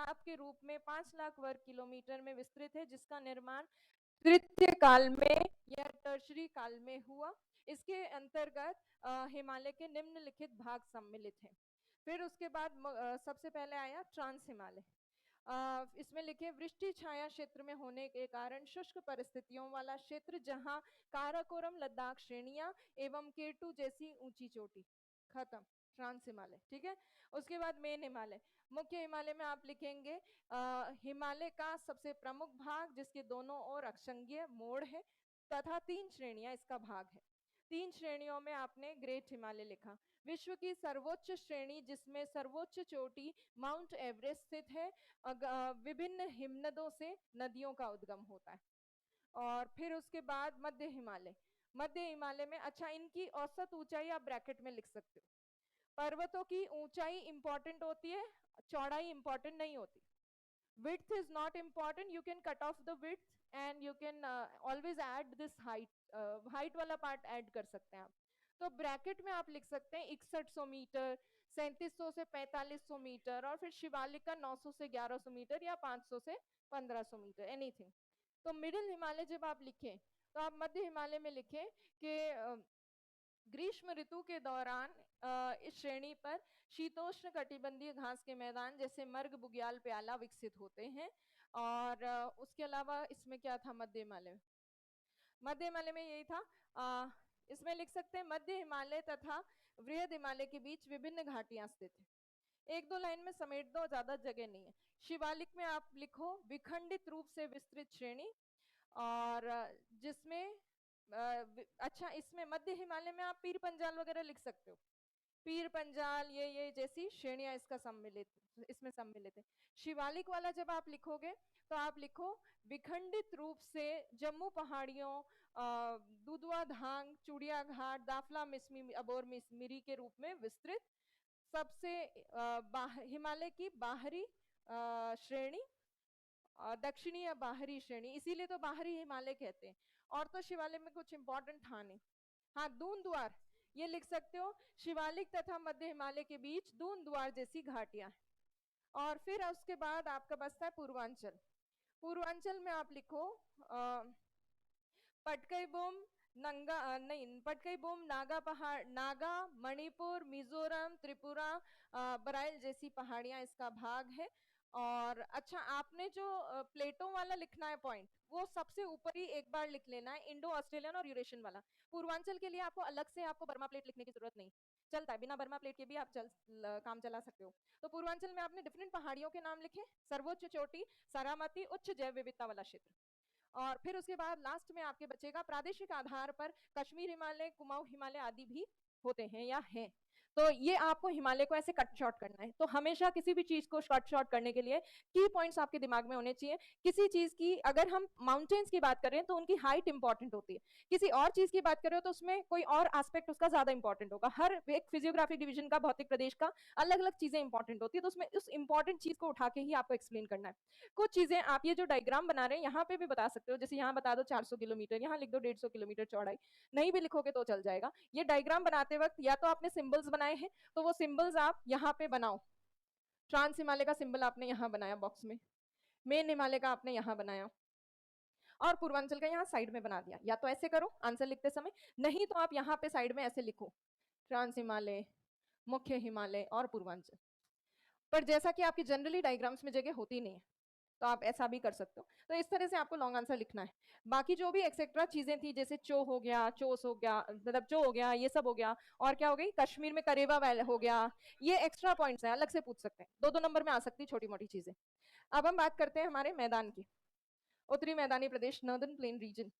Map के रूप में 5 लाख वर्ग किलोमीटर में विस्तृत है, जिसका निर्माण तृतीय काल में या टर्शरी काल में हुआ। इसके अंतर्गत हिमालय के निम्नलिखित भाग सम्मिलित हैं। फिर उसके बाद सबसे पहले आया ट्रांस हिमालय। इसमें लिखे वृष्टि छाया क्षेत्र में होने के कारण शुष्क परिस्थितियों वाला क्षेत्र, जहां काराकोरम लद्दाख श्रेणियां एवं केटू जैसी ऊंची चोटी। खत्म ट्रांस हिमालय। ठीक है, उसके बाद मेन हिमालय। मुख्य हिमालय में आप लिखेंगे हिमालय का सबसे प्रमुख भाग, जिसके दोनों ओर अक्षंगीय मोड़ है तथा 3 श्रेणियां इसका भाग है। 3 श्रेणियों में आपने ग्रेट हिमालय लिखा। विश्व की सर्वोच्च श्रेणी, जिसमें सर्वोच्च चोटी माउंट एवरेस्ट स्थित है। विभिन्न हिमनदों से नदियों का उद्गम होता है। और फिर उसके बाद मध्य हिमालय। मध्य हिमालय में, अच्छा, इनकी औसत ऊंचाई आप ब्रैकेट में लिख सकते हो। पर्वतों की ऊंचाई इंपॉर्टेंट होती है, चौड़ाई इंपॉर्टेंट नहीं होती। width is not important, you can cut off the width and you can always add this height. height वाला पार्ट ऐड कर सकते हैं आप। तो ब्रैकेट में आप लिख सकते हैं 6100 मीटर, 3700 से 4500 मीटर, और फिर शिवालिक का 900 से 1100 मीटर या 500 से 1500 मीटर, एनीथिंग। तो मिडिल हिमालय जब आप लिखें तो आप मध्य हिमालय में लिखें कि ग्रीष्म ऋतु के दौरान इस श्रेणी पर शीतोष्ण कटिबंधीय घास के मैदान जैसे मर्ग, बुग्याल, प्याला विकसित होते हैं। और उसके अलावा इसमें क्या था मध्य हिमालय में? मध्य हिमालय में यही था। इसमें लिख सकते हैं मध्य हिमालय तथा वृहद हिमालय के बीच विभिन्न घाटियां स्थित है। एक दो लाइन में समेट दो, ज्यादा जगह नहीं है। शिवालिक में आप लिखो विखंडित रूप से विस्तृत श्रेणी, और जिसमें अच्छा, इसमें मध्य हिमालय में आप पीर पंजाल वगैरह लिख सकते हो। पीर पंजाल ये जैसी श्रेणियां इसमें सम्मिलित है। शिवालिक वाला जब आप लिखोगे तो आप लिखो विखंडित रूप से जम्मू पहाड़ियों, दुधवा धांग, चूड़िया घाट, दाफला, मिसमी, अबोर, मिरी के रूप में विस्तृत। सबसे हिमालय की बाहरी श्रेणी, दक्षिणी या बाहरी श्रेणी, इसीलिए तो बाहरी हिमालय कहते हैं। और तो शिवालय में कुछ इंपॉर्टेंट था नहीं। हाँ, दून द्वार ये लिख सकते हो, शिवालिक तथा मध्य हिमालय के बीच दून द्वार जैसी घाटियां हैं। और फिर उसके बाद आपका बचता है पूर्वांचल। पूर्वांचल में आप लिखो पटकईबोम, पटकईबोम, नागा पहाड़, नागा, मणिपुर, मिजोरम, त्रिपुरा, बराइल जैसी पहाड़ियां इसका भाग है। और अच्छा, आपने जो प्लेटों वाला लिखना है पॉइंट, वो सबसे ऊपर ही एक बार लिख लेना है, इंडो ऑस्ट्रेलियन और यूरेशियन वाला। पूर्वांचल के लिए आपको अलग से बर्मा प्लेट लिखने की जरूरत नहीं, चलता है, बिना बर्मा प्लेट के भी आप काम चला सकते हो। तो पूर्वांचल में आपने डिफरेंट पहाड़ियों के नाम लिखे, सर्वोच्च चोटी, सारामती, उच्च जैव विविधता वाला क्षेत्र। और फिर उसके बाद लास्ट में आपके बचेगा प्रादेशिक आधार पर कश्मीर हिमालय, कुमाऊं हिमालय आदि भी होते हैं या हैं। तो ये आपको हिमालय को ऐसे कट शॉर्ट करना है। तो हमेशा किसी भी चीज को कट शॉर्ट करने के लिए की पॉइंट्स आपके दिमाग में होने चाहिए। किसी चीज की, अगर हम माउंटेन्स की बात करें तो उनकी हाइट इंपॉर्टेंट होती है, किसी और चीज की बात करें तो उसमें कोई और एस्पेक्ट उसका ज्यादा इंपॉर्टेंट होगा। हर एक फिजियोग्राफिक डिवीजन का, भौतिक प्रदेश का अलग अलग चीजें इंपॉर्टेंट होती है, तो उसमें उस इंपॉर्टेंट चीज को उठा के ही आपको एक्सप्लेन करना है। कुछ चीजें आप ये जो डायग्राम बना रहे हैं यहाँ पे भी बता सकते हो, जैसे यहाँ बता दो 400 किलोमीटर, यहाँ लिख दो 150 किलोमीटर चौड़ाई, नहीं भी लिखोगे तो चल जाएगा। ये डायग्राम बनाते वक्त या तो आपने सिंबल्स बनाए हैं तो वो सिंबल्स आप यहाँ पे बनाओ। ट्रांस हिमालय का सिंबल आपने यहाँ बनाया बॉक्स में, मेन हिमालय का आपने यहाँ बनाया, और पूर्वांचल का यहाँ साइड में बना दिया। या तो ऐसे करो आंसर लिखते समय, नहीं तो आप यहाँ पे साइड में ऐसे लिखो ट्रांस हिमालय, मुख्य हिमालय और पूर्वांचल। पर जैसा कि आपकी जनरली डायग्राम्स में जगह होती नहीं है तो आप ऐसा भी कर सकते हो। तो इस तरह से आपको लॉन्ग आंसर लिखना है। बाकी जो भी एक्सेट्रा चीजें थी, जैसे चो हो गया, चोस हो गया, मतलब चो हो गया, ये सब हो गया, और क्या हो गई, कश्मीर में करेवा वैली हो गया, ये एक्स्ट्रा पॉइंट्स हैं, अलग से पूछ सकते हैं, 2-2 नंबर में आ सकती छोटी मोटी चीजें। अब हम बात करते हैं हमारे मैदान की। उत्तरी मैदानी प्रदेश, नॉर्दर्न प्लेन रीजन।